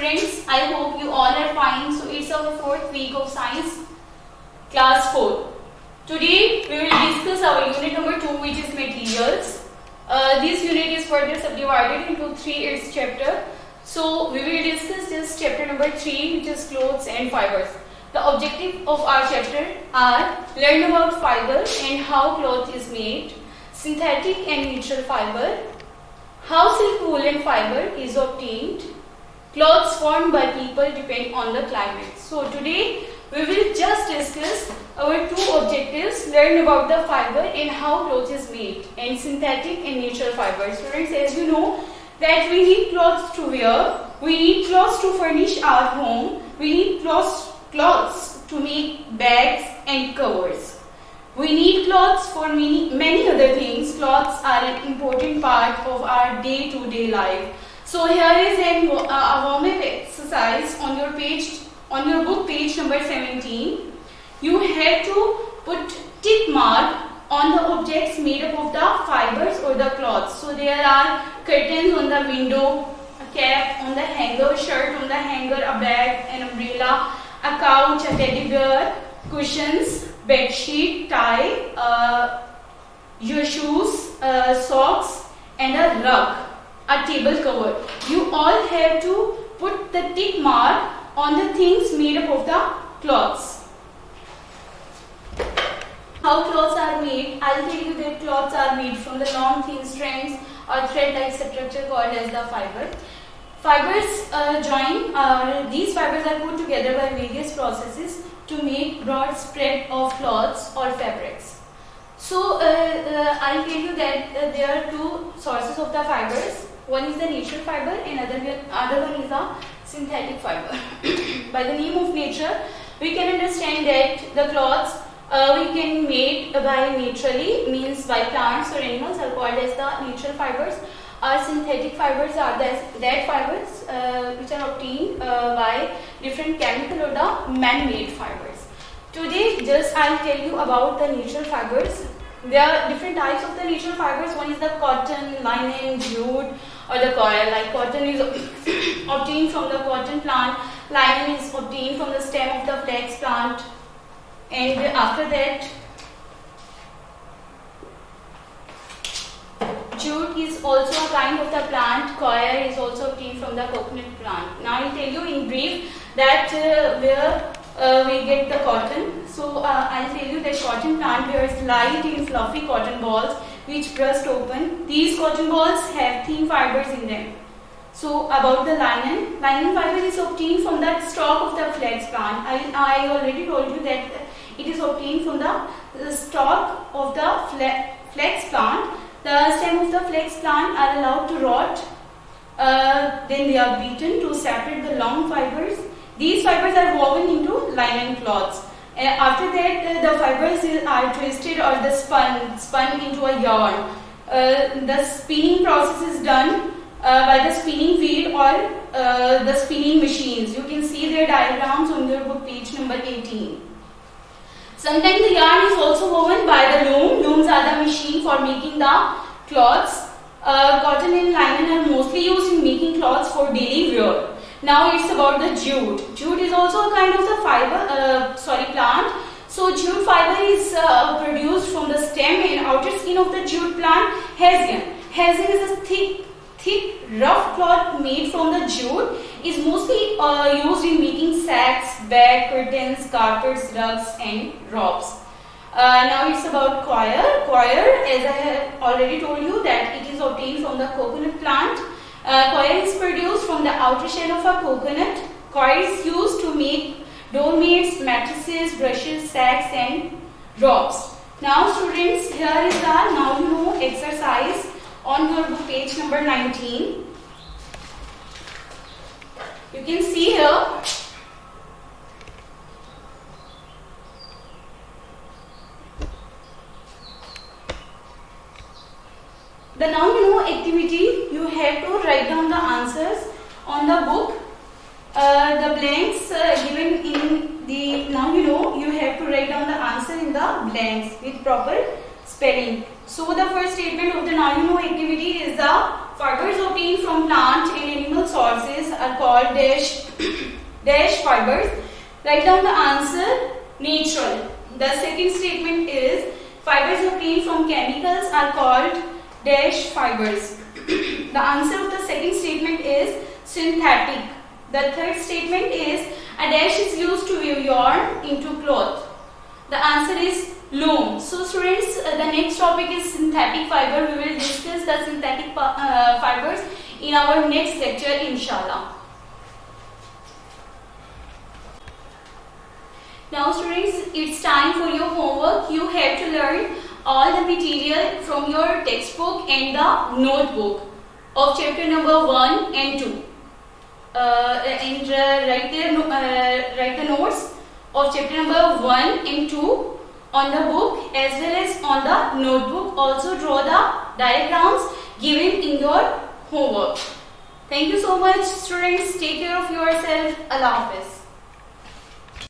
students, I hope you all are fine. So it's our fourth week of science, class 4. Today we will discuss our unit number 2, which is materials. This unit is further subdivided into 3 its chapter. So we will discuss this chapter number 3, which is clothes and fibers. The objective of our chapter are learn about fiber and how cloth is made, synthetic and natural fiber, how silk woolen fiber is obtained, clothes worn by people depend on the climate. So today we will just discuss our 2 objectives, learn about the fiber and how cloth is made, and synthetic and natural fiber. Students, as you know that we need clothes to wear, we need clothes to furnish our home, we need clothes to make bags and covers. We need clothes for many other things. Clothes are an important part of our day-to-day life. So here is a warm-up exercise on your book, page number 17. You have to put tick mark on the objects made up of the fibers or the cloths. So there are curtains on the window, a cap on the hanger, shirt on the hanger, a bag, an umbrella, a couch, a teddy bear, cushions, bed sheet, tie, your shoes, socks, and a rug, a table cover. You all have to put the tick mark on the things made up of the cloths. How cloths are made? I'll tell you that cloths are made from the long thin strands or thread-like structure called as the fiber. Fibers these fibers are put together by various processes to make broad spread of cloths or fabrics. So I'll tell you that there are 2 sources of the fibers. One is the natural fiber and other one is the synthetic fiber. By the name of nature, we can understand that the cloths we can make by naturally, means by plants or animals, are called as the natural fibers. Our synthetic fibers are that fibers which are obtained by different chemical or the man-made fibers. Today just I'll tell you about the natural fibers. There are different types of the natural fibers. One is the cotton, linen, jute or the coir. Like cotton is obtained from the cotton plant, linen is obtained from the stem of the flax plant, and after that jute is also a kind of the plant, coir is also obtained from the coconut plant. Now I will tell you in brief that where we get the cotton. So I will tell you that cotton plant bears light and fluffy cotton balls which burst open. These cotton balls have thin fibers in them. So about the linen fiber is obtained from the stalk of the flax plant. I already told you that it is obtained from the stalk of the flax plant. The stem of the flax plant are allowed to rot. Then they are beaten to separate the long fibers. These fibers are woven into linen cloths. After that, the fibers are twisted or the spun into a yarn. The spinning process is done by the spinning wheel or the spinning machines. You can see their diagrams on your book, page number 18. Sometimes the yarn is also woven by the loom. Looms are the machine for making the cloths. Cotton and linen are mostly used in making cloths for daily wear. Now it's about the jute. Jute is also a kind of the plant. So jute fiber is produced from the stem and outer skin of the jute plant. Hessian. Hessian is a thick, rough cloth made from the jute. Is mostly used in making sacks, bags, curtains, carpets, rugs and robes. Now it's about coir. Coir, as I have already told you, that it is obtained from the coconut plant. Coir is produced from the outer shell of a coconut. Coir is used to make doormats, mattresses, brushes, sacks and robes. Now students, here is the now you know exercise on your book, page number 19. You can see here the now you know activity. You have to write down the answers on the book. The blanks given in the now you know, you have to write down the answer in the blanks with proper spelling. So the first statement of the now you know activity is the fibers obtained from plant and animal sources are called dash fibers. Write down the answer, natural. The second statement is fibers obtained from chemicals are called dash fibers. The answer of the second statement is synthetic. The third statement is a dash is used to weave yarn into cloth. The answer is loom. So students, the next topic is synthetic fiber. We will discuss the synthetic fibers in our next lecture, inshallah. Now students, it's time for your homework. You have to learn all the material from your textbook and the notebook of chapter number 1 and 2. Write the notes of chapter number 1 and 2 on the book as well as on the notebook. Also draw the diagrams given in your homework. Thank you so much students. Take care of yourself. Allah Hafiz.